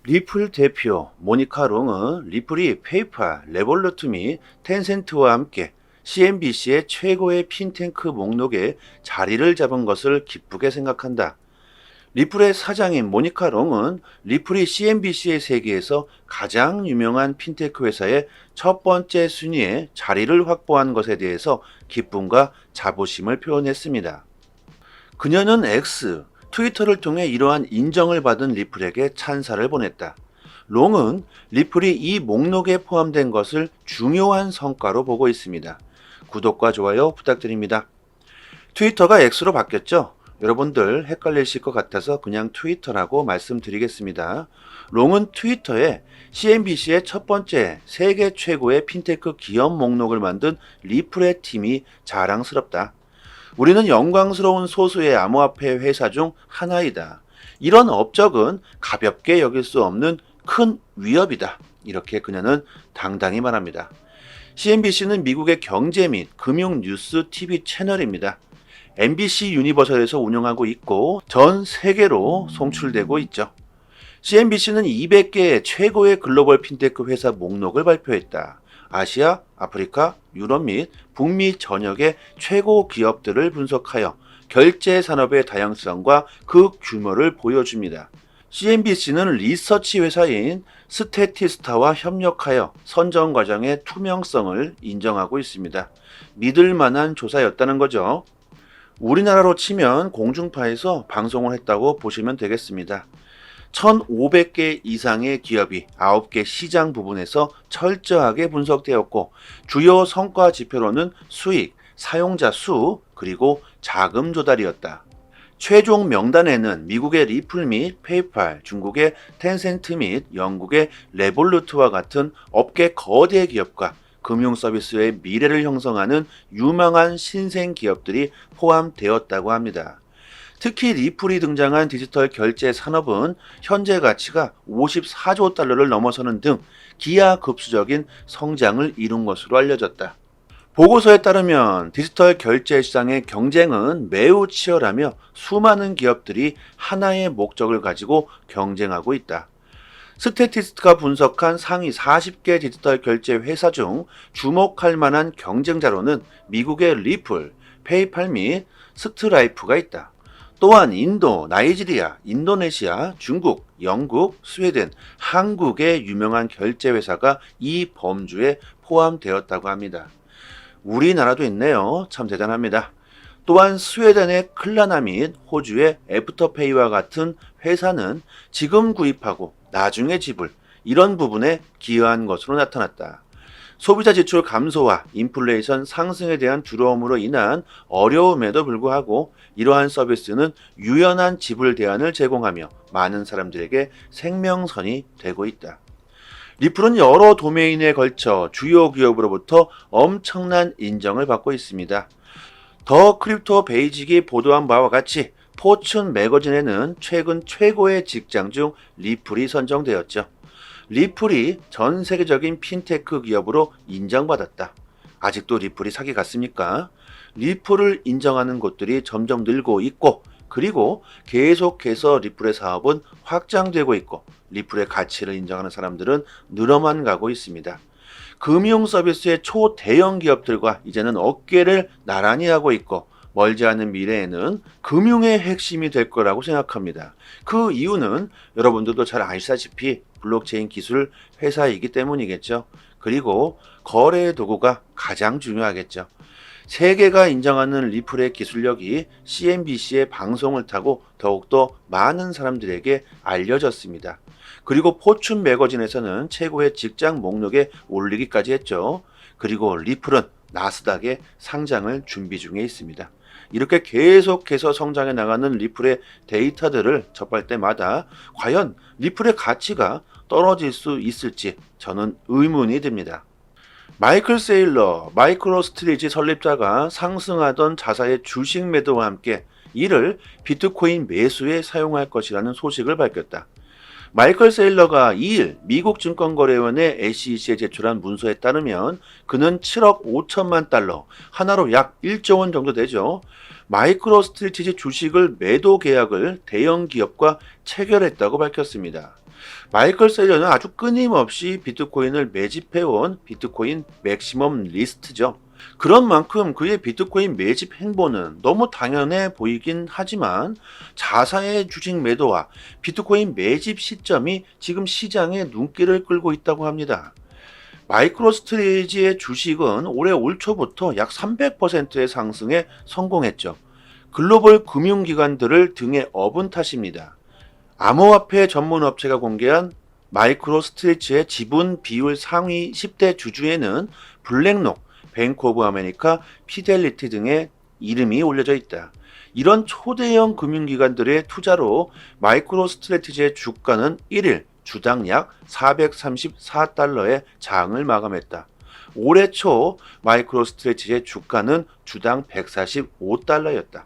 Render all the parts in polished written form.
리플 대표 모니카 롱은 리플이 페이팔, 레볼루트 및 텐센트와 함께 CNBC의 최고의 핀테크 목록에 자리를 잡은 것을 기쁘게 생각한다. 리플의 사장인 모니카 롱은 리플이 CNBC의 세계에서 가장 유명한 핀테크 회사의 첫 번째 순위에 자리를 확보한 것에 대해서 기쁨과 자부심을 표현했습니다. 그녀는 X, 트위터를 통해 이러한 인정을 받은 리플에게 찬사를 보냈다. 롱은 리플이 이 목록에 포함된 것을 중요한 성과로 보고 있습니다. 구독과 좋아요 부탁드립니다. 트위터가 X로 바뀌었죠? 여러분들 헷갈리실 것 같아서 그냥 트위터라고 말씀드리겠습니다. 롱은 트위터에 CNBC의 첫 번째 세계 최고의 핀테크 기업 목록을 만든 리플의 팀이 자랑스럽다. 우리는 영광스러운 소수의 암호화폐 회사 중 하나이다. 이런 업적은 가볍게 여길 수 없는 큰 위협이다. 이렇게 그녀는 당당히 말합니다. CNBC는 미국의 경제 및 금융 뉴스 TV 채널입니다. MBC 유니버설에서 운영하고 있고 전 세계로 송출되고 있죠. CNBC는 200개의 최고의 글로벌 핀테크 회사 목록을 발표했다. 아시아, 아프리카, 유럽 및 북미 전역의 최고 기업들을 분석하여 결제 산업의 다양성과 그 규모를 보여줍니다. CNBC는 리서치 회사인 스태티스타와 협력하여 선정 과정의 투명성을 인정하고 있습니다. 믿을 만한 조사였다는 거죠. 우리나라로 치면 공중파에서 방송을 했다고 보시면 되겠습니다. 1,500개 이상의 기업이 9개 시장 부분에서 철저하게 분석되었고 주요 성과 지표로는 수익, 사용자 수, 그리고 자금 조달이었다. 최종 명단에는 미국의 리플 및 페이팔, 중국의 텐센트 및 영국의 레볼루트와 같은 업계 거대 기업과 금융 서비스의 미래를 형성하는 유망한 신생 기업들이 포함되었다고 합니다. 특히 리플이 등장한 디지털 결제 산업은 현재 가치가 54조 달러를 넘어서는 등 기하급수적인 성장을 이룬 것으로 알려졌다. 보고서에 따르면 디지털 결제 시장의 경쟁은 매우 치열하며 수많은 기업들이 하나의 목적을 가지고 경쟁하고 있다. 스태티스트가 분석한 상위 40개 디지털 결제 회사 중 주목할 만한 경쟁자로는 미국의 리플, 페이팔 및 스트라이프가 있다. 또한 인도, 나이지리아, 인도네시아, 중국, 영국, 스웨덴, 한국의 유명한 결제 회사가 이 범주에 포함되었다고 합니다. 우리나라도 있네요. 참 대단합니다. 또한 스웨덴의 클라나 및 호주의 애프터페이와 같은 회사는 지금 구입하고 나중에 지불, 이런 부분에 기여한 것으로 나타났다. 소비자 지출 감소와 인플레이션 상승에 대한 두려움으로 인한 어려움에도 불구하고 이러한 서비스는 유연한 지불 대안을 제공하며 많은 사람들에게 생명선이 되고 있다. 리플은 여러 도메인에 걸쳐 주요 기업으로부터 엄청난 인정을 받고 있습니다. 더 크립토 베이직이 보도한 바와 같이 포춘 매거진에는 최근 최고의 직장 중 리플이 선정되었죠. 리플이 전 세계적인 핀테크 기업으로 인정받았다. 아직도 리플이 사기 같습니까? 리플을 인정하는 곳들이 점점 늘고 있고 그리고 계속해서 리플의 사업은 확장되고 있고 리플의 가치를 인정하는 사람들은 늘어만 가고 있습니다. 금융 서비스의 초대형 기업들과 이제는 어깨를 나란히 하고 있고 멀지 않은 미래에는 금융의 핵심이 될 거라고 생각합니다. 그 이유는 여러분들도 잘 아시다시피 블록체인 기술 회사이기 때문이겠죠. 그리고 거래 도구가 가장 중요하겠죠. 세계가 인정하는 리플의 기술력이 CNBC의 방송을 타고 더욱더 많은 사람들에게 알려졌습니다. 그리고 포춘 매거진에서는 최고의 직장 목록에 올리기까지 했죠. 그리고 리플은 나스닥에 상장을 준비 중에 있습니다. 이렇게 계속해서 성장해 나가는 리플의 데이터들을 접할 때마다 과연 리플의 가치가 떨어질 수 있을지 저는 의문이 듭니다. 마이클 세일러, 마이크로 스트리지 설립자가 상승하던 자사의 주식 매도와 함께 이를 비트코인 매수에 사용할 것이라는 소식을 밝혔다. 마이클 세일러가 2일 미국 증권거래위원회 SEC에 제출한 문서에 따르면 그는 7억 5천만 달러, 하나로 약 1조 원 정도 되죠. 마이크로 스트리티지 주식을 매도 계약을 대형 기업과 체결했다고 밝혔습니다. 마이클 셀러는 아주 끊임없이 비트코인을 매집해온 비트코인 맥시멈 리스트죠. 그런 만큼 그의 비트코인 매집 행보는 너무 당연해 보이긴 하지만 자사의 주식 매도와 비트코인 매집 시점이 지금 시장의 눈길을 끌고 있다고 합니다. 마이크로스트레이지의 주식은 올해 올 초부터 약 300%의 상승에 성공했죠. 글로벌 금융기관들을 등에 업은 탓입니다. 암호화폐 전문 업체가 공개한 마이크로스트레이지의 지분 비율 상위 10대 주주에는 블랙록, 뱅크 오브 아메리카, 피델리티 등의 이름이 올려져 있다. 이런 초대형 금융기관들의 투자로 마이크로스트래티지의 주가는 1일 주당 약 434달러의 장을 마감했다. 올해 초 마이크로스트래티지의 주가는 주당 145달러였다.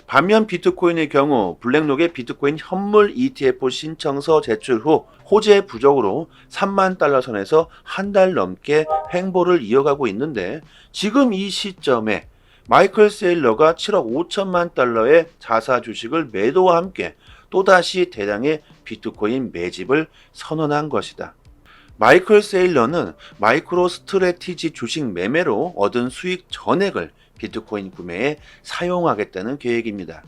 반면 비트코인의 경우 블랙록의 비트코인 현물 ETF 신청서 제출 후 호재 부족으로 3만 달러 선에서 한 달 넘게 횡보를 이어가고 있는데 지금 이 시점에 마이클 세일러가 7억 5천만 달러의 자사 주식을 매도와 함께 또다시 대량의 비트코인 매집을 선언한 것이다. 마이클 세일러는 마이크로스트래티지 주식 매매로 얻은 수익 전액을 비트코인 구매에 사용하겠다는 계획입니다.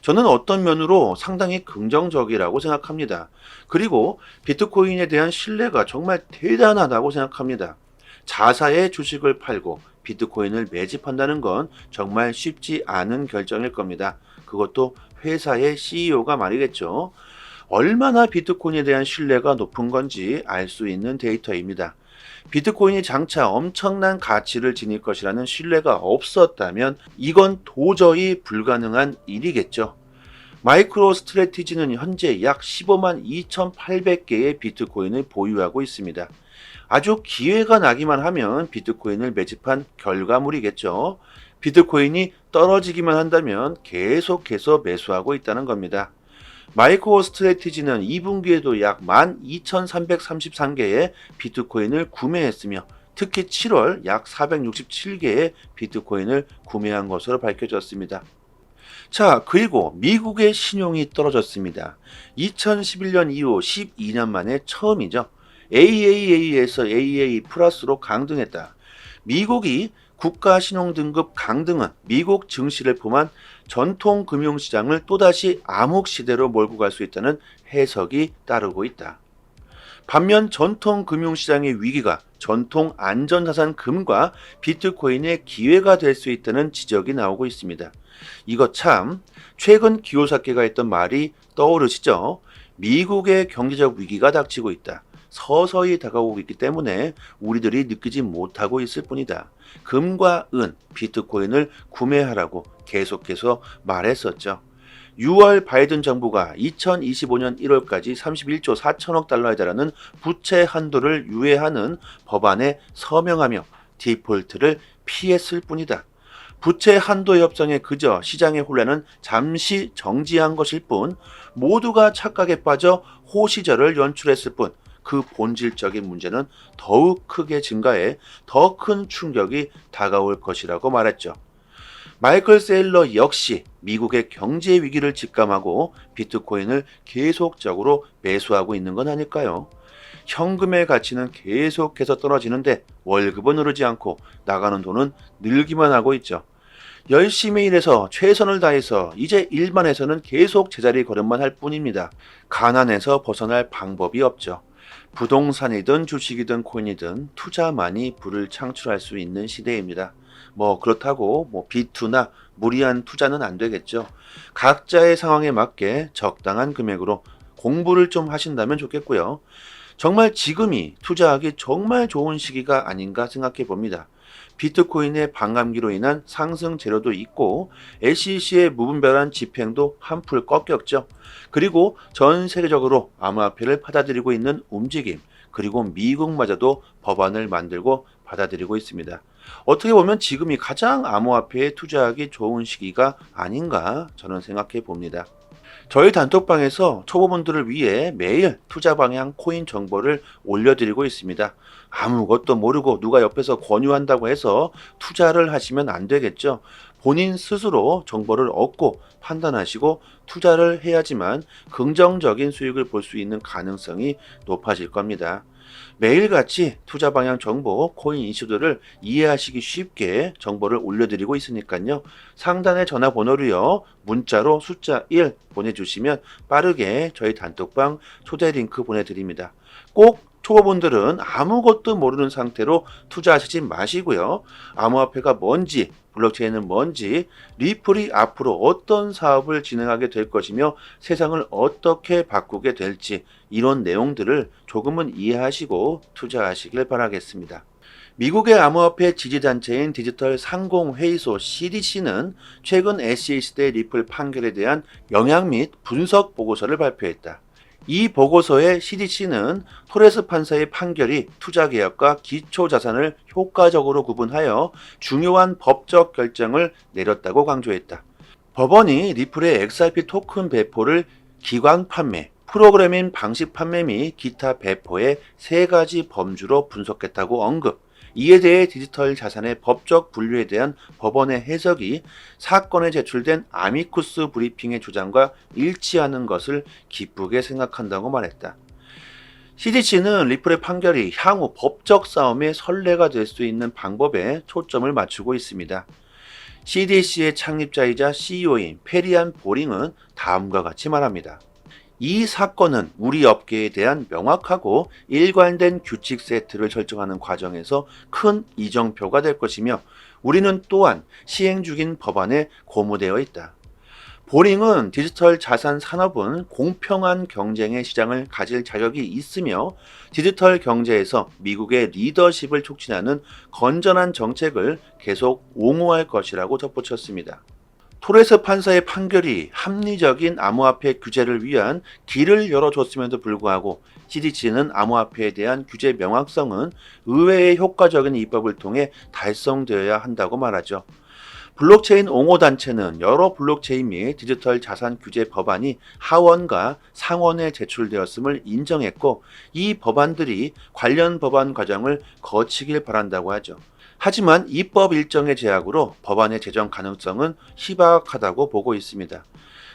저는 어떤 면으로 상당히 긍정적이라고 생각합니다. 그리고 비트코인에 대한 신뢰가 정말 대단하다고 생각합니다. 자사의 주식을 팔고 비트코인을 매집한다는 건 정말 쉽지 않은 결정일 겁니다. 그것도 회사의 CEO가 말이겠죠. 얼마나 비트코인에 대한 신뢰가 높은 건지 알 수 있는 데이터입니다. 비트코인이 장차 엄청난 가치를 지닐 것이라는 신뢰가 없었다면 이건 도저히 불가능한 일이겠죠. 마이크로스트래티지는 현재 약 15만 2,800개의 비트코인을 보유하고 있습니다. 아주 기회가 나기만 하면 비트코인을 매집한 결과물이겠죠. 비트코인이 떨어지기만 한다면 계속해서 매수하고 있다는 겁니다. 마이크로스트래티지는 2분기에도 약 12,333개의 비트코인을 구매했으며 특히 7월 약 467개의 비트코인을 구매한 것으로 밝혀졌습니다. 자, 그리고 미국의 신용이 떨어졌습니다. 2011년 이후 12년 만에 처음이죠. AAA에서 AA 플러스로 강등했다. 미국이 국가신용등급 강등은 미국 증시를 포함한 전통 금융시장을 또다시 암흑시대로 몰고 갈 수 있다는 해석이 따르고 있다. 반면 전통 금융시장의 위기가 전통 안전자산 금과 비트코인의 기회가 될 수 있다는 지적이 나오고 있습니다. 이거 참 최근 기요사케가 했던 말이 떠오르시죠? 미국의 경제적 위기가 닥치고 있다. 서서히 다가오고 있기 때문에 우리들이 느끼지 못하고 있을 뿐이다. 금과 은, 비트코인을 구매하라고 계속해서 말했었죠. 6월 바이든 정부가 2025년 1월까지 31조 4천억 달러에 달하는 부채 한도를 유예하는 법안에 서명하며 디폴트를 피했을 뿐이다. 부채 한도 협상에 그저 시장의 혼란은 잠시 정지한 것일 뿐 모두가 착각에 빠져 호시절을 연출했을 뿐 그 본질적인 문제는 더욱 크게 증가해 더 큰 충격이 다가올 것이라고 말했죠. 마이클 세일러 역시 미국의 경제 위기를 직감하고 비트코인을 계속적으로 매수하고 있는 건 아닐까요? 현금의 가치는 계속해서 떨어지는데 월급은 오르지 않고 나가는 돈은 늘기만 하고 있죠. 열심히 일해서 최선을 다해서 이제 일반에서는 계속 제자리 걸음만 할 뿐입니다. 가난에서 벗어날 방법이 없죠. 부동산이든 주식이든 코인이든 투자만이 부를 창출할 수 있는 시대입니다. 그렇다고 비투나 무리한 투자는 안 되겠죠. 각자의 상황에 맞게 적당한 금액으로 공부를 좀 하신다면 좋겠고요. 정말 지금이 투자하기 정말 좋은 시기가 아닌가 생각해 봅니다. 비트코인의 반감기로 인한 상승 재료도 있고 SEC의 무분별한 집행도 한풀 꺾였죠. 그리고 전 세계적으로 암호화폐를 받아들이고 있는 움직임, 그리고 미국마저도 법안을 만들고 받아들이고 있습니다. 어떻게 보면 지금이 가장 암호화폐에 투자하기 좋은 시기가 아닌가 저는 생각해 봅니다. 저희 단톡방에서 초보분들을 위해 매일 투자 방향 코인 정보를 올려드리고 있습니다. 아무것도 모르고 누가 옆에서 권유한다고 해서 투자를 하시면 안 되겠죠. 본인 스스로 정보를 얻고 판단하시고 투자를 해야지만 긍정적인 수익을 볼 수 있는 가능성이 높아질 겁니다. 매일같이 투자 방향 정보, 코인 이슈들을 이해하시기 쉽게 정보를 올려드리고 있으니까요. 상단의 전화번호로요. 문자로 숫자 1 보내주시면 빠르게 저희 단톡방 초대 링크 보내드립니다. 꼭 초보분들은 아무것도 모르는 상태로 투자하시지 마시고요. 암호화폐가 뭔지, 블록체인은 뭔지, 리플이 앞으로 어떤 사업을 진행하게 될 것이며 세상을 어떻게 바꾸게 될지 이런 내용들을 조금은 이해하시고 투자하시길 바라겠습니다. 미국의 암호화폐 지지단체인 디지털 상공회의소 CDC는 최근 SEC 대 리플 판결에 대한 영향 및 분석 보고서를 발표했다. 이 보고서의 CDC는 토레스 판사의 판결이 투자계약과 기초자산을 효과적으로 구분하여 중요한 법적 결정을 내렸다고 강조했다. 법원이 리플의 XRP 토큰 배포를 기관 판매, 프로그래밍 방식 판매 및 기타 배포의 세 가지 범주로 분석했다고 언급. 이에 대해 디지털 자산의 법적 분류에 대한 법원의 해석이 사건에 제출된 아미쿠스 브리핑의 주장과 일치하는 것을 기쁘게 생각한다고 말했다. CDC는 리플의 판결이 향후 법적 싸움의 선례가 될 수 있는 방법에 초점을 맞추고 있습니다. CDC의 창립자이자 CEO인 페리안 보링은 다음과 같이 말합니다. 이 사건은 우리 업계에 대한 명확하고 일관된 규칙 세트를 설정하는 과정에서 큰 이정표가 될 것이며 우리는 또한 시행 중인 법안에 고무되어 있다. 보링은 디지털 자산 산업은 공평한 경쟁의 시장을 가질 자격이 있으며 디지털 경제에서 미국의 리더십을 촉진하는 건전한 정책을 계속 옹호할 것이라고 덧붙였습니다. 토레스 판사의 판결이 합리적인 암호화폐 규제를 위한 길을 열어줬음에도 불구하고 CDC는 암호화폐에 대한 규제 명확성은 의회의 효과적인 입법을 통해 달성되어야 한다고 말하죠. 블록체인 옹호단체는 여러 블록체인 및 디지털 자산 규제 법안이 하원과 상원에 제출되었음을 인정했고 이 법안들이 관련 법안 과정을 거치길 바란다고 하죠. 하지만 입법 일정의 제약으로 법안의 제정 가능성은 희박하다고 보고 있습니다.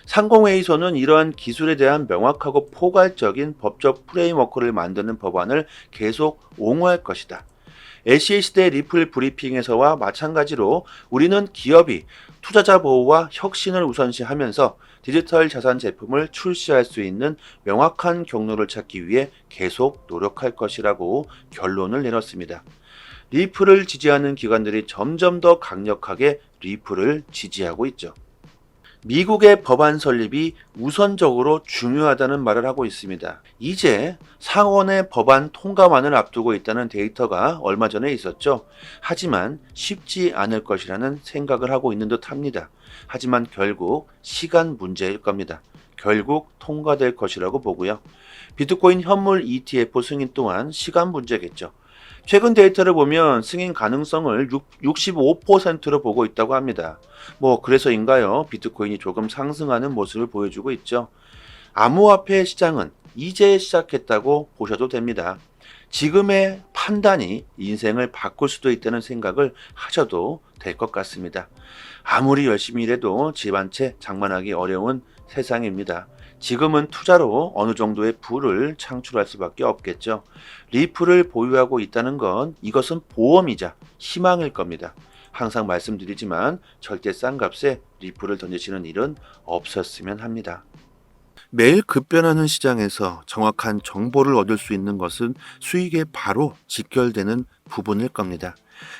상공회의소는 이러한 기술에 대한 명확하고 포괄적인 법적 프레임워크를 만드는 법안을 계속 옹호할 것이다. SEC 대 리플 브리핑에서와 마찬가지로 우리는 기업이 투자자 보호와 혁신을 우선시하면서 디지털 자산 제품을 출시할 수 있는 명확한 경로를 찾기 위해 계속 노력할 것이라고 결론을 내렸습니다. 리플을 지지하는 기관들이 점점 더 강력하게 리플을 지지하고 있죠. 미국의 법안 설립이 우선적으로 중요하다는 말을 하고 있습니다. 이제 상원의 법안 통과만을 앞두고 있다는 데이터가 얼마 전에 있었죠. 하지만 쉽지 않을 것이라는 생각을 하고 있는 듯 합니다. 하지만 결국 시간 문제일 겁니다. 결국 통과될 것이라고 보고요. 비트코인 현물 ETF 승인 또한 시간 문제겠죠. 최근 데이터를 보면 승인 가능성을 65%로 보고 있다고 합니다. 그래서인가요? 비트코인이 조금 상승하는 모습을 보여주고 있죠. 암호화폐 시장은 이제 시작했다고 보셔도 됩니다. 지금의 판단이 인생을 바꿀 수도 있다는 생각을 하셔도 될 것 같습니다. 아무리 열심히 일해도 집 한 채 장만하기 어려운 세상입니다. 지금은 투자로 어느 정도의 부를 창출할 수밖에 없겠죠. 리플을 보유하고 있다는 건 이것은 보험이자 희망일 겁니다. 항상 말씀드리지만 절대 싼 값에 리플을 던지시는 일은 없었으면 합니다. 매일 급변하는 시장에서 정확한 정보를 얻을 수 있는 것은 수익에 바로 직결되는 부분일 겁니다.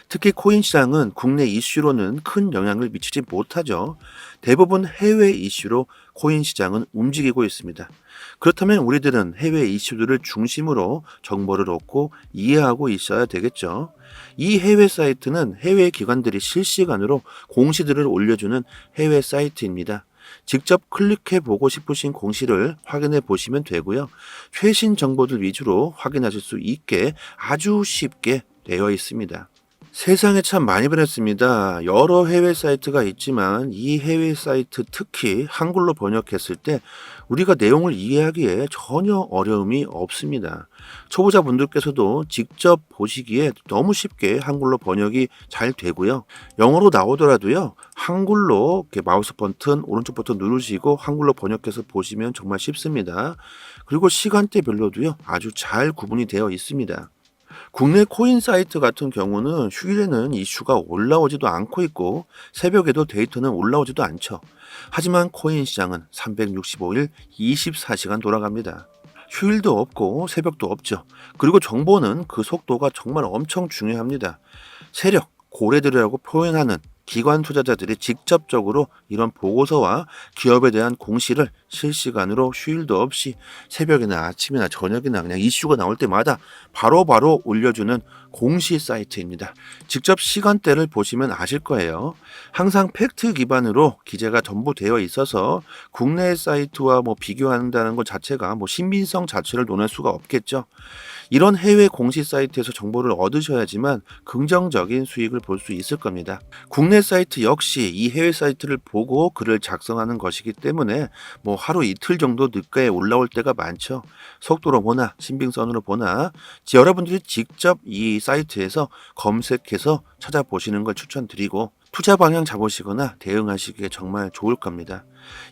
특히 코인 시장은 국내 이슈로는 큰 영향을 미치지 못하죠. 대부분 해외 이슈로 코인 시장은 움직이고 있습니다. 그렇다면 우리들은 해외 이슈들을 중심으로 정보를 얻고 이해하고 있어야 되겠죠. 이 해외 사이트는 해외 기관들이 실시간으로 공시들을 올려주는 해외 사이트입니다. 직접 클릭해 보고 싶으신 공시를 확인해 보시면 되고요. 최신 정보들 위주로 확인하실 수 있게 아주 쉽게 되어 있습니다. 세상에 참 많이 변했습니다. 여러 해외 사이트가 있지만 이 해외 사이트 특히 한글로 번역했을 때 우리가 내용을 이해하기에 전혀 어려움이 없습니다. 초보자분들께서도 직접 보시기에 너무 쉽게 한글로 번역이 잘 되고요. 영어로 나오더라도요. 한글로 이렇게 마우스 버튼 오른쪽 버튼 누르시고 한글로 번역해서 보시면 정말 쉽습니다. 그리고 시간대별로도요. 아주 잘 구분이 되어 있습니다. 국내 코인 사이트 같은 경우는 휴일에는 이슈가 올라오지도 않고 있고 새벽에도 데이터는 올라오지도 않죠. 하지만 코인 시장은 365일 24시간 돌아갑니다. 휴일도 없고 새벽도 없죠. 그리고 정보는 그 속도가 정말 엄청 중요합니다. 세력, 고래들이라고 표현하는 기관 투자자들이 직접적으로 이런 보고서와 기업에 대한 공시를 실시간으로 휴일도 없이 새벽이나 아침이나 저녁이나 그냥 이슈가 나올 때마다 바로바로 올려주는 공시 사이트입니다. 직접 시간대를 보시면 아실 거예요. 항상 팩트 기반으로 기재가 전부 되어 있어서 국내 사이트와 비교한다는 것 자체가 신빙성 자체를 논할 수가 없겠죠. 이런 해외 공시 사이트에서 정보를 얻으셔야지만 긍정적인 수익을 볼 수 있을 겁니다. 국내 사이트 역시 이 해외 사이트를 보고 글을 작성하는 것이기 때문에 하루 이틀 정도 늦게 올라올 때가 많죠. 속도로 보나 신빙성으로 보나 여러분들이 직접 이 사이트에서 검색해서 찾아보시는 걸 추천드리고 투자 방향 잡으시거나 대응하시기에 정말 좋을 겁니다.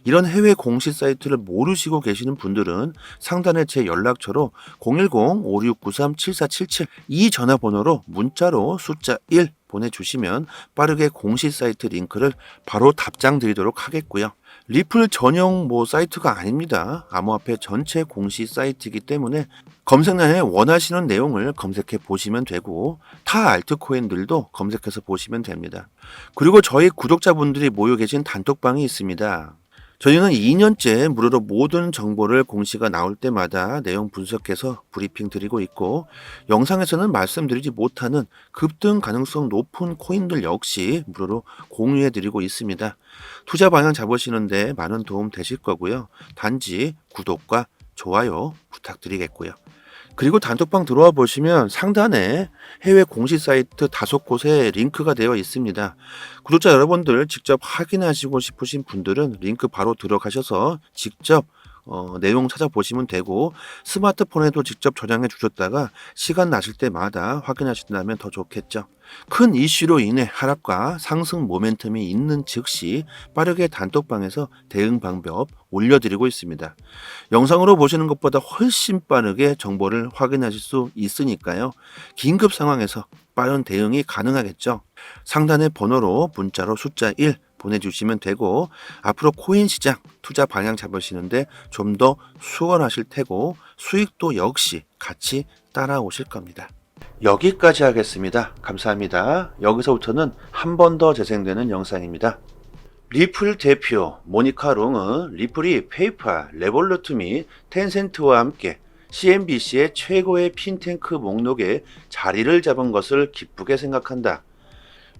이런 해외 공시 사이트를 모르시고 계시는 분들은 상단에 제 연락처로 010-5693-7477 이 전화번호로 문자로 숫자 1 보내주시면 빠르게 공시 사이트 링크를 바로 답장 드리도록 하겠고요. 리플 전용 사이트가 아닙니다. 암호화폐 전체 공시 사이트이기 때문에 검색란에 원하시는 내용을 검색해 보시면 되고 타 알트코인들도 검색해서 보시면 됩니다. 그리고 저희 구독자분들이 모여 계신 단톡방이 있습니다. 저희는 2년째 무료로 모든 정보를 공시가 나올 때마다 내용 분석해서 브리핑 드리고 있고 영상에서는 말씀드리지 못하는 급등 가능성 높은 코인들 역시 무료로 공유해 드리고 있습니다. 투자 방향 잡으시는데 많은 도움 되실 거고요. 단지 구독과 좋아요 부탁드리겠고요. 그리고 단톡방 들어와 보시면 상단에 해외 공시 사이트 5곳에 링크가 되어 있습니다. 구독자 여러분들 직접 확인하시고 싶으신 분들은 링크 바로 들어가셔서 직접 내용 찾아보시면 되고 스마트폰에도 직접 저장해 주셨다가 시간 나실 때마다 확인하신다면 더 좋겠죠. 큰 이슈로 인해 하락과 상승 모멘텀이 있는 즉시 빠르게 단톡방에서 대응 방법 올려드리고 있습니다. 영상으로 보시는 것보다 훨씬 빠르게 정보를 확인하실 수 있으니까요. 긴급 상황에서 빠른 대응이 가능하겠죠. 상단의 번호로 문자로 숫자 1 보내주시면 되고 앞으로 코인 시장 투자 방향 잡으시는데 좀 더 수월하실 테고 수익도 역시 같이 따라오실 겁니다. 여기까지 하겠습니다. 감사합니다. 여기서부터는 한 번 더 재생되는 영상입니다. 리플 대표 모니카 롱은 리플이 페이팔, 레볼루트 및 텐센트와 함께 CNBC의 최고의 핀테크 목록에 자리를 잡은 것을 기쁘게 생각한다.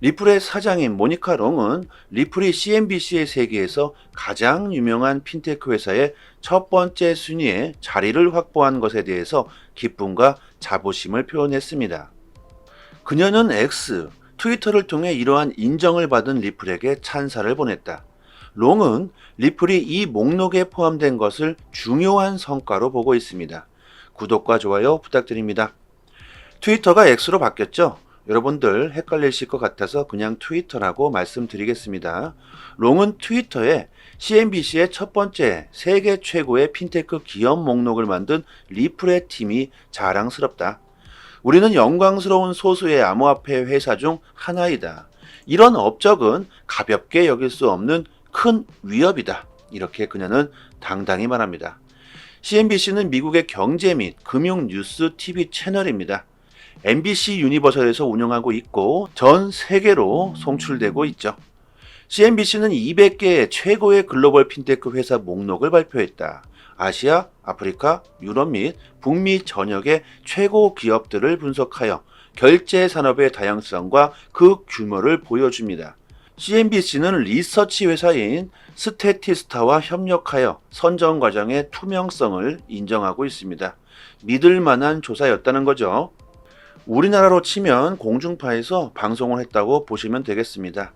리플의 사장인 모니카 롱은 리플이 CNBC의 세계에서 가장 유명한 핀테크 회사의 첫 번째 순위에 자리를 확보한 것에 대해서 기쁨과 자부심을 표현했습니다. 그녀는 X, 트위터를 통해 이러한 인정을 받은 리플에게 찬사를 보냈다. 롱은 리플이 이 목록에 포함된 것을 중요한 성과로 보고 있습니다. 구독과 좋아요 부탁드립니다. 트위터가 X로 바뀌었죠? 여러분들 헷갈리실 것 같아서 그냥 트위터라고 말씀드리겠습니다. 롱은 트위터에 CNBC의 첫 번째 세계 최고의 핀테크 기업 목록을 만든 리플의 팀이 자랑스럽다. 우리는 영광스러운 소수의 암호화폐 회사 중 하나이다. 이런 업적은 가볍게 여길 수 없는 큰 위협이다. 이렇게 그녀는 당당히 말합니다. CNBC는 미국의 경제 및 금융 뉴스 TV 채널입니다. MBC 유니버설에서 운영하고 있고 전 세계로 송출되고 있죠. CNBC는 200개의 최고의 글로벌 핀테크 회사 목록을 발표했다. 아시아, 아프리카, 유럽 및 북미 전역의 최고 기업들을 분석하여 결제 산업의 다양성과 그 규모를 보여줍니다. CNBC는 리서치 회사인 스태티스타와 협력하여 선정 과정의 투명성을 인정하고 있습니다. 믿을 만한 조사였다는 거죠. 우리나라로 치면 공중파에서 방송을 했다고 보시면 되겠습니다.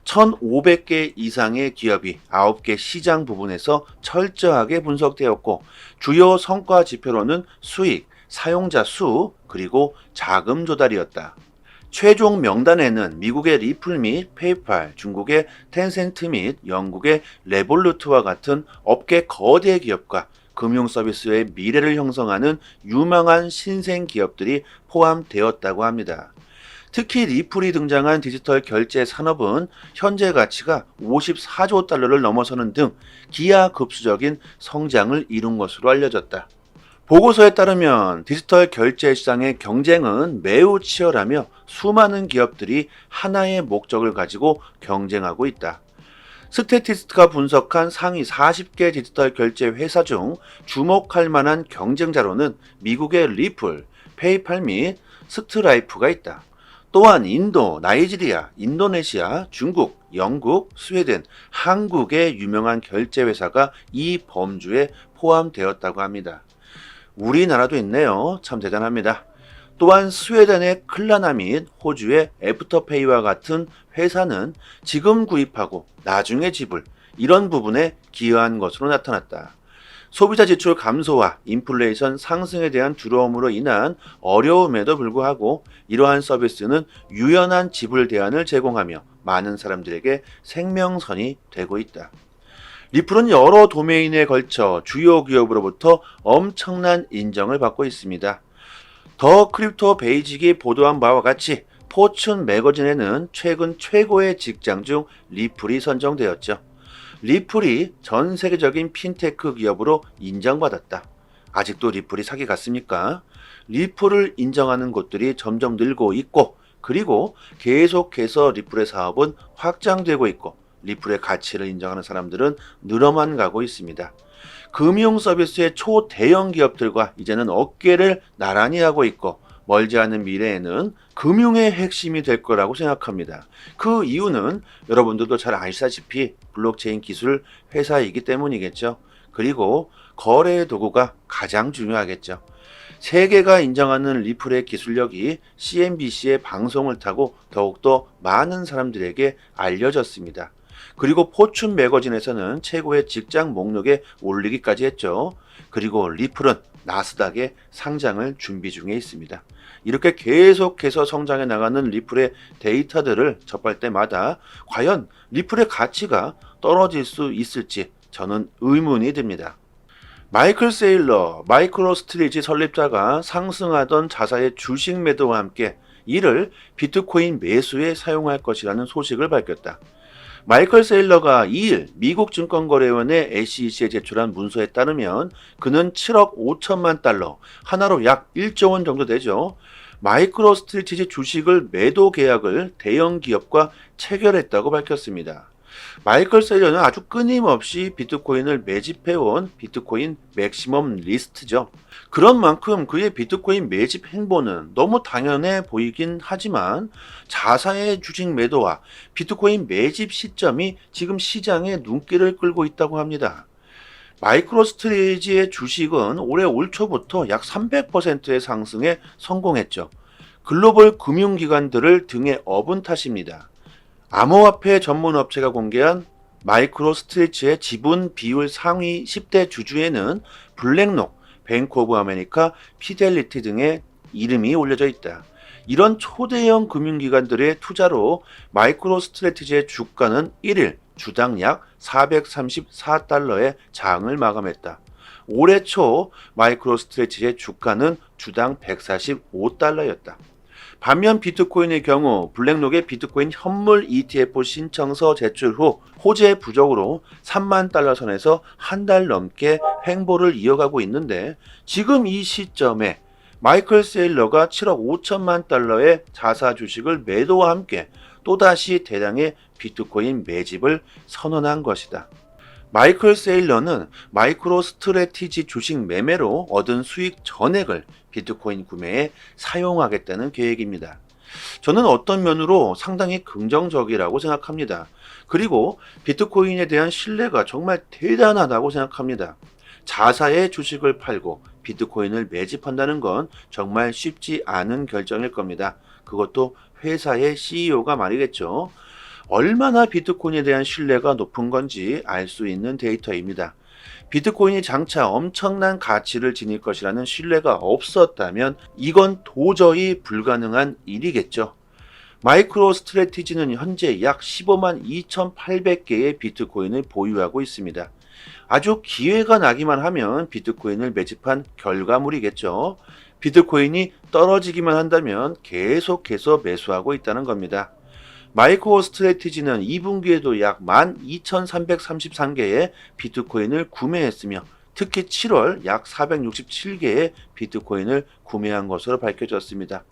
1,500개 이상의 기업이 9개 시장 부분에서 철저하게 분석되었고 주요 성과 지표로는 수익, 사용자 수, 그리고 자금 조달이었다. 최종 명단에는 미국의 리플 및 페이팔, 중국의 텐센트 및 영국의 레볼루트와 같은 업계 거대 기업과 금융 서비스의 미래를 형성하는 유망한 신생 기업들이 포함되었다고 합니다. 특히 리플이 등장한 디지털 결제 산업은 현재 가치가 54조 달러를 넘어서는 등 기하급수적인 성장을 이룬 것으로 알려졌다. 보고서에 따르면 디지털 결제 시장의 경쟁은 매우 치열하며 수많은 기업들이 하나의 목적을 가지고 경쟁하고 있다. 스태티스트가 분석한 상위 40개 디지털 결제 회사 중 주목할 만한 경쟁자로는 미국의 리플, 페이팔 및 스트라이프가 있다. 또한 인도, 나이지리아, 인도네시아, 중국, 영국, 스웨덴, 한국의 유명한 결제 회사가 이 범주에 포함되었다고 합니다. 우리나라도 있네요. 참 대단합니다. 또한 스웨덴의 클라나 및 호주의 애프터페이와 같은 회사는 지금 구입하고 나중에 지불, 이런 부분에 기여한 것으로 나타났다. 소비자 지출 감소와 인플레이션 상승에 대한 두려움으로 인한 어려움에도 불구하고 이러한 서비스는 유연한 지불 대안을 제공하며 많은 사람들에게 생명선이 되고 있다. 리플은 여러 도메인에 걸쳐 주요 기업으로부터 엄청난 인정을 받고 있습니다. 더 크립토 베이직이 보도한 바와 같이 포춘 매거진에는 최근 최고의 직장 중 리플이 선정되었죠. 리플이 전 세계적인 핀테크 기업으로 인정받았다. 아직도 리플이 사기 같습니까? 리플을 인정하는 곳들이 점점 늘고 있고, 그리고 계속해서 리플의 사업은 확장되고 있고, 리플의 가치를 인정하는 사람들은 늘어만 가고 있습니다. 금융 서비스의 초대형 기업들과 이제는 어깨를 나란히 하고 있고 멀지 않은 미래에는 금융의 핵심이 될 거라고 생각합니다. 그 이유는 여러분들도 잘 아시다시피 블록체인 기술 회사이기 때문이겠죠. 그리고 거래의 도구가 가장 중요하겠죠. 세계가 인정하는 리플의 기술력이 CNBC의 방송을 타고 더욱더 많은 사람들에게 알려졌습니다. 그리고 포춘 매거진에서는 최고의 직장 목록에 올리기까지 했죠. 그리고 리플은 나스닥에 상장을 준비 중에 있습니다. 이렇게 계속해서 성장해 나가는 리플의 데이터들을 접할 때마다 과연 리플의 가치가 떨어질 수 있을지 저는 의문이 듭니다. 마이클 세일러, 마이크로스트리지 설립자가 상승하던 자사의 주식 매도와 함께 이를 비트코인 매수에 사용할 것이라는 소식을 밝혔다. 마이클 세일러가 2일 미국 증권거래위원회 SEC에 제출한 문서에 따르면 그는 7억 5천만 달러, 하나로 약 1조 원 정도 되죠. 마이크로스트리티지 주식을 매도 계약을 대형 기업과 체결했다고 밝혔습니다. 마이클 세일러는 아주 끊임없이 비트코인을 매집해온 비트코인 맥시멈 리스트죠. 그런 만큼 그의 비트코인 매집 행보는 너무 당연해 보이긴 하지만 자사의 주식 매도와 비트코인 매집 시점이 지금 시장의 눈길을 끌고 있다고 합니다. 마이크로스트레이지의 주식은 올해 올 초부터 약 300%의 상승에 성공했죠. 글로벌 금융기관들을 등에 업은 탓입니다. 암호화폐 전문 업체가 공개한 마이크로스트레이지의 지분 비율 상위 10대 주주에는 블랙록, 뱅크 오브 아메리카, 피델리티 등의 이름이 올려져 있다. 이런 초대형 금융기관들의 투자로 마이크로스트래티지의 주가는 1일 주당 약 434달러의 장을 마감했다. 올해 초 마이크로스트래티지의 주가는 주당 145달러였다. 반면 비트코인의 경우 블랙록의 비트코인 현물 ETF 신청서 제출 후 호재 부족으로 3만 달러 선에서 한 달 넘게 횡보를 이어가고 있는데 지금 이 시점에 마이클 세일러가 7억 5천만 달러의 자사 주식을 매도와 함께 또다시 대량의 비트코인 매집을 선언한 것이다. 마이클 세일러는 마이크로스트래티지 주식 매매로 얻은 수익 전액을 비트코인 구매에 사용하겠다는 계획입니다. 저는 어떤 면으로 상당히 긍정적이라고 생각합니다. 그리고 비트코인에 대한 신뢰가 정말 대단하다고 생각합니다. 자사의 주식을 팔고 비트코인을 매집한다는 건 정말 쉽지 않은 결정일 겁니다. 그것도 회사의 CEO가 말이겠죠. 얼마나 비트코인에 대한 신뢰가 높은 건지 알 수 있는 데이터입니다. 비트코인이 장차 엄청난 가치를 지닐 것이라는 신뢰가 없었다면 이건 도저히 불가능한 일이겠죠. 마이크로 스트래티지는 현재 약 15만 2,800개의 비트코인을 보유하고 있습니다. 아주 기회가 나기만 하면 비트코인을 매집한 결과물이겠죠. 비트코인이 떨어지기만 한다면 계속해서 매수하고 있다는 겁니다. 마이크로 스트래티지는 2분기에도 약 12,333개의 비트코인을 구매했으며 특히 7월 약 467개의 비트코인을 구매한 것으로 밝혀졌습니다.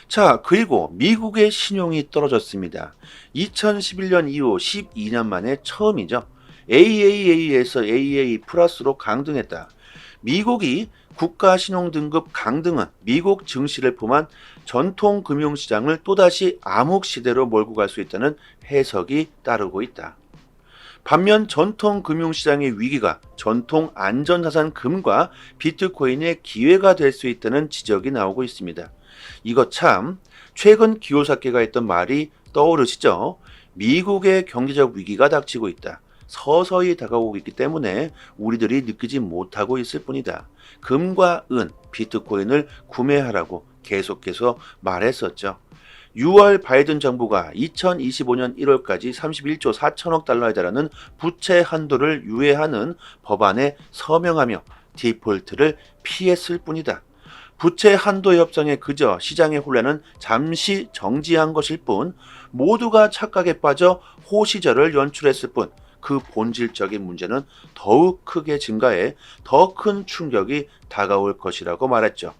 자, 그리고 미국의 신용이 떨어졌습니다. 2011년 이후 12년 만에 처음이죠. AAA에서 AA 플러스로 강등했다. 미국이 국가신용등급 강등은 미국 증시를 포함한 전통 금융시장을 또다시 암흑시대로 몰고 갈 수 있다는 해석이 따르고 있다. 반면 전통 금융시장의 위기가 전통 안전자산 금과 비트코인의 기회가 될 수 있다는 지적이 나오고 있습니다. 이거 참 최근 기요사케가 했던 말이 떠오르시죠? 미국의 경제적 위기가 닥치고 있다. 서서히 다가오고 있기 때문에 우리들이 느끼지 못하고 있을 뿐이다. 금과 은, 비트코인을 구매하라고 계속해서 말했었죠. 6월 바이든 정부가 2025년 1월까지 31조 4천억 달러에 달하는 부채 한도를 유예하는 법안에 서명하며 디폴트를 피했을 뿐이다. 부채 한도 협상에 그저 시장의 혼란은 잠시 정지한 것일 뿐 모두가 착각에 빠져 호시절을 연출했을 뿐 그 본질적인 문제는 더욱 크게 증가해 더 큰 충격이 다가올 것이라고 말했죠.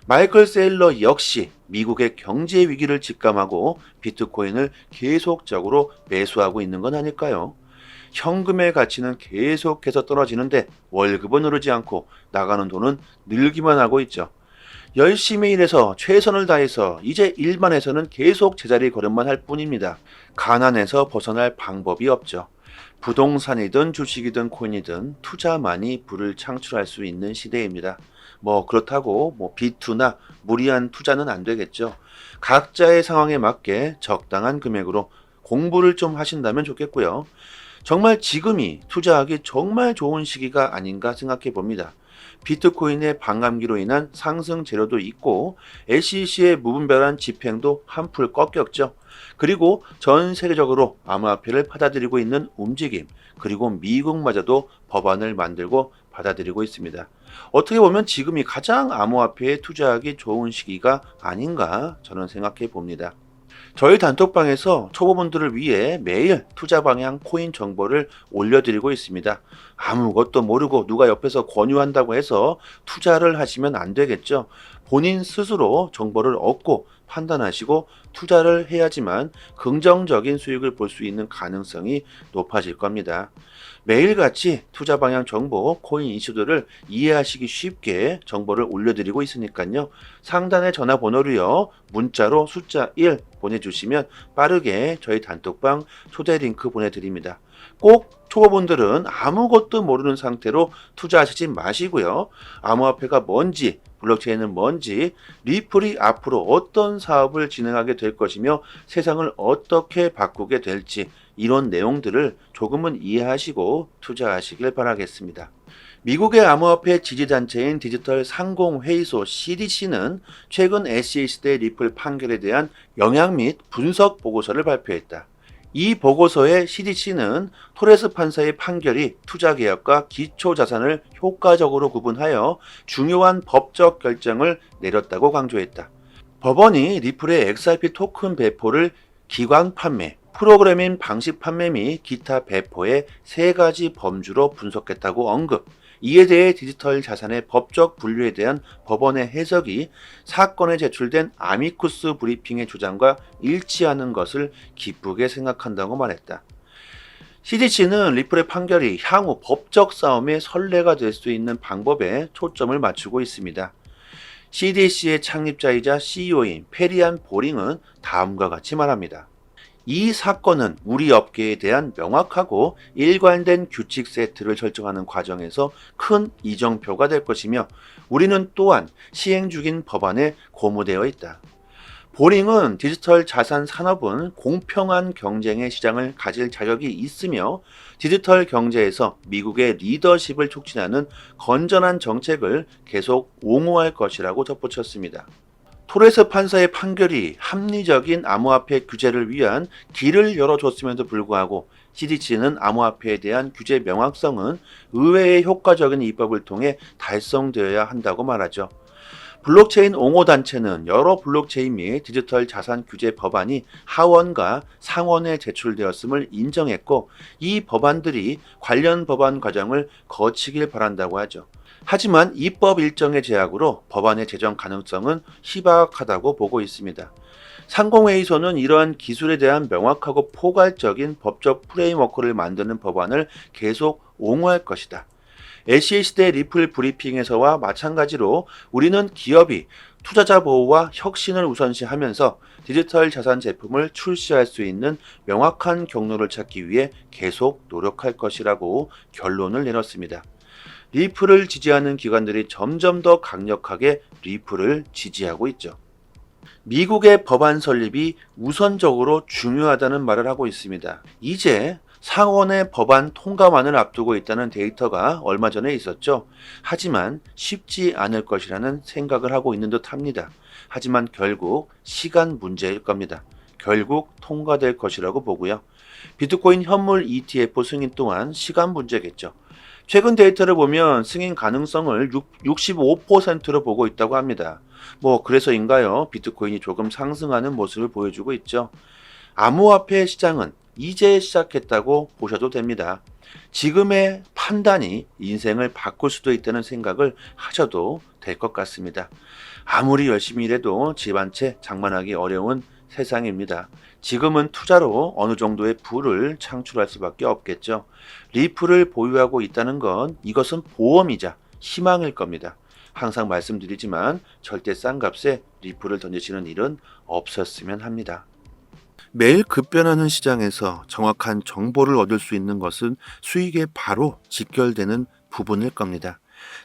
마이클 세일러 역시 미국의 경제 위기를 직감하고 비트코인을 계속적으로 매수하고 있는 건 아닐까요? 현금의 가치는 계속해서 떨어지는데 월급은 오르지 않고 나가는 돈은 늘기만 하고 있죠. 열심히 일해서 최선을 다해서 이제 일반에서는 계속 제자리 걸음만 할 뿐입니다. 가난에서 벗어날 방법이 없죠. 부동산이든 주식이든 코인이든 투자만이 부를 창출할 수 있는 시대입니다. 그렇다고 비투나 무리한 투자는 안 되겠죠. 각자의 상황에 맞게 적당한 금액으로 공부를 좀 하신다면 좋겠고요. 정말 지금이 투자하기 정말 좋은 시기가 아닌가 생각해 봅니다. 비트코인의 반감기로 인한 상승 재료도 있고 SEC의 무분별한 집행도 한풀 꺾였죠. 그리고 전 세계적으로 암호화폐를 받아들이고 있는 움직임, 그리고 미국마저도 법안을 만들고 받아들이고 있습니다. 어떻게 보면 지금이 가장 암호화폐에 투자하기 좋은 시기가 아닌가 저는 생각해 봅니다. 저희 단톡방에서 초보분들을 위해 매일 투자 방향 코인 정보를 올려드리고 있습니다. 아무것도 모르고 누가 옆에서 권유한다고 해서 투자를 하시면 안 되겠죠. 본인 스스로 정보를 얻고 판단하시고 투자를 해야지만 긍정적인 수익을 볼 수 있는 가능성이 높아질 겁니다. 매일같이 투자 방향 정보, 코인 이슈들을 이해하시기 쉽게 정보를 올려드리고 있으니까요. 상단의 전화번호로요. 문자로 숫자 1 보내주시면 빠르게 저희 단톡방 초대 링크 보내드립니다. 꼭 초보분들은 아무것도 모르는 상태로 투자하시지 마시고요. 암호화폐가 뭔지, 블록체인은 뭔지, 리플이 앞으로 어떤 사업을 진행하게 될 것이며 세상을 어떻게 바꾸게 될지 이런 내용들을 조금은 이해하시고 투자하시길 바라겠습니다. 미국의 암호화폐 지지단체인 디지털 상공회의소 CDC는 최근 SEC 대 리플 판결에 대한 영향 및 분석 보고서를 발표했다. 이 보고서의 CDC는 토레스 판사의 판결이 투자계약과 기초자산을 효과적으로 구분하여 중요한 법적 결정을 내렸다고 강조했다. 법원이 리플의 XRP 토큰 배포를 기관 판매, 프로그래밍 방식 판매 및 기타 배포의 세 가지 범주로 분석했다고 언급. 이에 대해 디지털 자산의 법적 분류에 대한 법원의 해석이 사건에 제출된 아미쿠스 브리핑의 주장과 일치하는 것을 기쁘게 생각한다고 말했다. CDC는 리플의 판결이 향후 법적 싸움의 선례가 될 수 있는 방법에 초점을 맞추고 있습니다. CDC의 창립자이자 CEO인 페리안 보링은 다음과 같이 말합니다. 이 사건은 우리 업계에 대한 명확하고 일관된 규칙 세트를 설정하는 과정에서 큰 이정표가 될 것이며 우리는 또한 시행 중인 법안에 고무되어 있다. 보링은 디지털 자산 산업은 공평한 경쟁의 시장을 가질 자격이 있으며 디지털 경제에서 미국의 리더십을 촉진하는 건전한 정책을 계속 옹호할 것이라고 덧붙였습니다. 토레스 판사의 판결이 합리적인 암호화폐 규제를 위한 길을 열어줬음에도 불구하고 CDC는 암호화폐에 대한 규제 명확성은 의회의 효과적인 입법을 통해 달성되어야 한다고 말하죠. 블록체인 옹호단체는 여러 블록체인 및 디지털 자산 규제 법안이 하원과 상원에 제출되었음을 인정했고 이 법안들이 관련 법안 과정을 거치길 바란다고 하죠. 하지만 입법 일정의 제약으로 법안의 제정 가능성은 희박하다고 보고 있습니다. 상공회의소는 이러한 기술에 대한 명확하고 포괄적인 법적 프레임워크를 만드는 법안을 계속 옹호할 것이다. LCA 리플 브리핑에서와 마찬가지로 우리는 기업이 투자자 보호와 혁신을 우선시하면서 디지털 자산 제품을 출시할 수 있는 명확한 경로를 찾기 위해 계속 노력할 것이라고 결론을 내렸습니다. 리플을 지지하는 기관들이 점점 더 강력하게 리플을 지지하고 있죠. 미국의 법안 설립이 우선적으로 중요하다는 말을 하고 있습니다. 이제 상원의 법안 통과만을 앞두고 있다는 데이터가 얼마 전에 있었죠. 하지만 쉽지 않을 것이라는 생각을 하고 있는 듯 합니다. 하지만 결국 시간 문제일 겁니다. 결국 통과될 것이라고 보고요. 비트코인 현물 ETF 승인 또한 시간 문제겠죠. 최근 데이터를 보면 승인 가능성을 65%로 보고 있다고 합니다. 그래서인가요? 비트코인이 조금 상승하는 모습을 보여주고 있죠. 암호화폐 시장은 이제 시작했다고 보셔도 됩니다. 지금의 판단이 인생을 바꿀 수도 있다는 생각을 하셔도 될 것 같습니다. 아무리 열심히 일해도 집 한 채 장만하기 어려운 세상입니다. 지금은 투자로 어느 정도의 부를 창출할 수밖에 없겠죠. 리플을 보유하고 있다는 건 이것은 보험이자 희망일 겁니다. 항상 말씀드리지만 절대 싼 값에 리플을 던지시는 일은 없었으면 합니다. 매일 급변하는 시장에서 정확한 정보를 얻을 수 있는 것은 수익에 바로 직결되는 부분일 겁니다.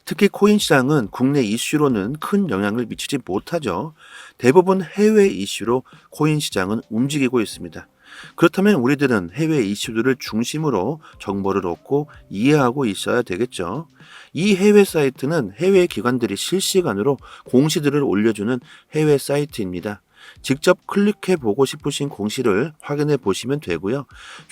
특히 코인 시장은 국내 이슈로는 큰 영향을 미치지 못하죠. 대부분 해외 이슈로 코인 시장은 움직이고 있습니다. 그렇다면 우리들은 해외 이슈들을 중심으로 정보를 얻고 이해하고 있어야 되겠죠. 이 해외 사이트는 해외 기관들이 실시간으로 공시들을 올려주는 해외 사이트입니다. 직접 클릭해 보고 싶으신 공시를 확인해 보시면 되고요.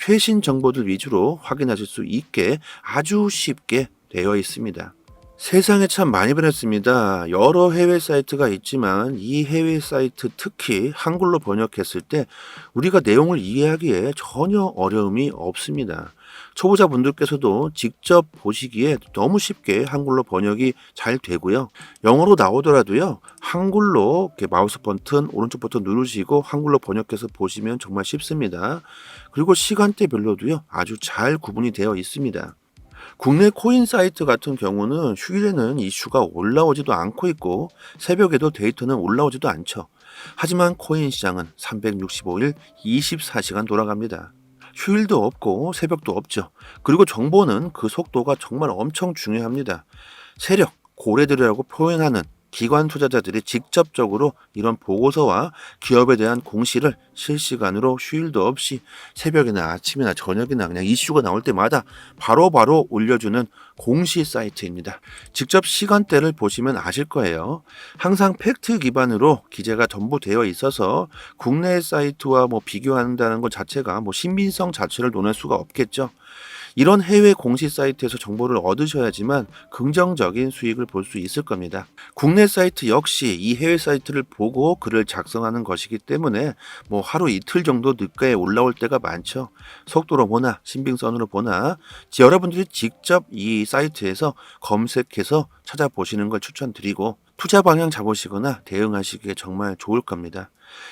최신 정보들 위주로 확인하실 수 있게 아주 쉽게 되어 있습니다. 세상에 참 많이 변했습니다. 여러 해외 사이트가 있지만 이 해외 사이트 특히 한글로 번역했을 때 우리가 내용을 이해하기에 전혀 어려움이 없습니다. 초보자분들께서도 직접 보시기에 너무 쉽게 한글로 번역이 잘 되고요. 영어로 나오더라도요. 한글로 이렇게 마우스 버튼 오른쪽 버튼 누르시고 한글로 번역해서 보시면 정말 쉽습니다. 그리고 시간대별로도요. 아주 잘 구분이 되어 있습니다. 국내 코인 사이트 같은 경우는 휴일에는 이슈가 올라오지도 않고 있고 새벽에도 데이터는 올라오지도 않죠. 하지만 코인 시장은 365일 24시간 돌아갑니다. 휴일도 없고 새벽도 없죠. 그리고 정보는 그 속도가 정말 엄청 중요합니다. 세력, 고래들이라고 표현하는 기관 투자자들이 직접적으로 이런 보고서와 기업에 대한 공시를 실시간으로 휴일도 없이 새벽이나 아침이나 저녁이나 그냥 이슈가 나올 때마다 바로바로 올려주는 공시 사이트입니다. 직접 시간대를 보시면 아실 거예요. 항상 팩트 기반으로 기재가 전부되어 있어서 국내 사이트와 비교한다는 것 자체가 신빙성 자체를 논할 수가 없겠죠. 이런 해외 공시 사이트에서 정보를 얻으셔야지만 긍정적인 수익을 볼 수 있을 겁니다. 국내 사이트 역시 이 해외 사이트를 보고 글을 작성하는 것이기 때문에 하루 이틀 정도 늦게 올라올 때가 많죠. 속도로 보나 신빙성으로 보나 여러분들이 직접 이 사이트에서 검색해서 찾아보시는 걸 추천드리고 투자 방향 잡으시거나 대응하시기에 정말 좋을 겁니다.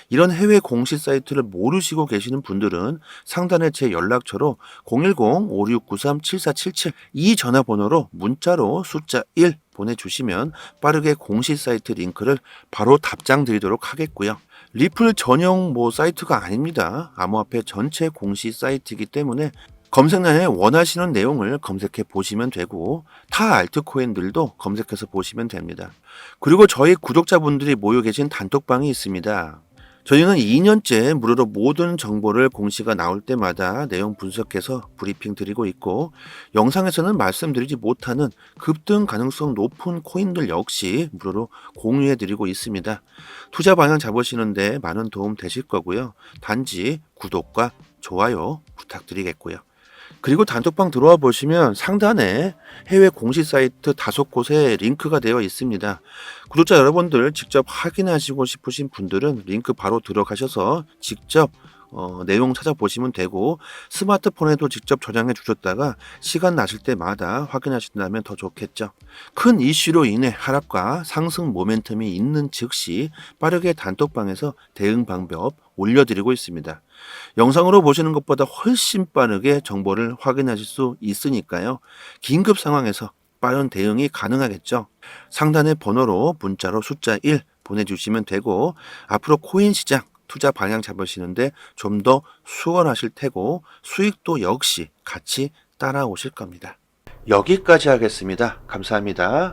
이런 해외 공시 사이트를 모르시고 계시는 분들은 상단에 제 연락처로 010-5693-7477 이 전화번호로 문자로 숫자 1 보내주시면 빠르게 공식 사이트 링크를 바로 답장 드리도록 하겠고요. 리플 전용 사이트가 아닙니다. 암호화폐 전체 공식 사이트이기 때문에 검색란에 원하시는 내용을 검색해 보시면 되고 타 알트코인들도 검색해서 보시면 됩니다. 그리고 저희 구독자분들이 모여 계신 단톡방이 있습니다. 저희는 2년째 무료로 모든 정보를 공시가 나올 때마다 내용 분석해서 브리핑 드리고 있고, 영상에서는 말씀드리지 못하는 급등 가능성 높은 코인들 역시 무료로 공유해 드리고 있습니다. 투자 방향 잡으시는데 많은 도움 되실 거고요. 단지 구독과 좋아요 부탁드리겠고요. 그리고 단톡방 들어와 보시면 상단에 해외 공식 사이트 5곳에 링크가 되어 있습니다. 구독자 여러분들 직접 확인하시고 싶으신 분들은 링크 바로 들어가셔서 직접 내용 찾아보시면 되고, 스마트폰에도 직접 저장해 주셨다가 시간 나실 때마다 확인하신다면 더 좋겠죠. 큰 이슈로 인해 하락과 상승 모멘텀이 있는 즉시 빠르게 단톡방에서 대응 방법 올려드리고 있습니다. 영상으로 보시는 것보다 훨씬 빠르게 정보를 확인하실 수 있으니까요. 긴급 상황에서 빠른 대응이 가능하겠죠. 상단의 번호로 문자로 숫자 1 보내주시면 되고, 앞으로 코인 시장 투자 방향 잡으시는데 좀 더 수월하실 테고 수익도 역시 같이 따라오실 겁니다. 여기까지 하겠습니다. 감사합니다.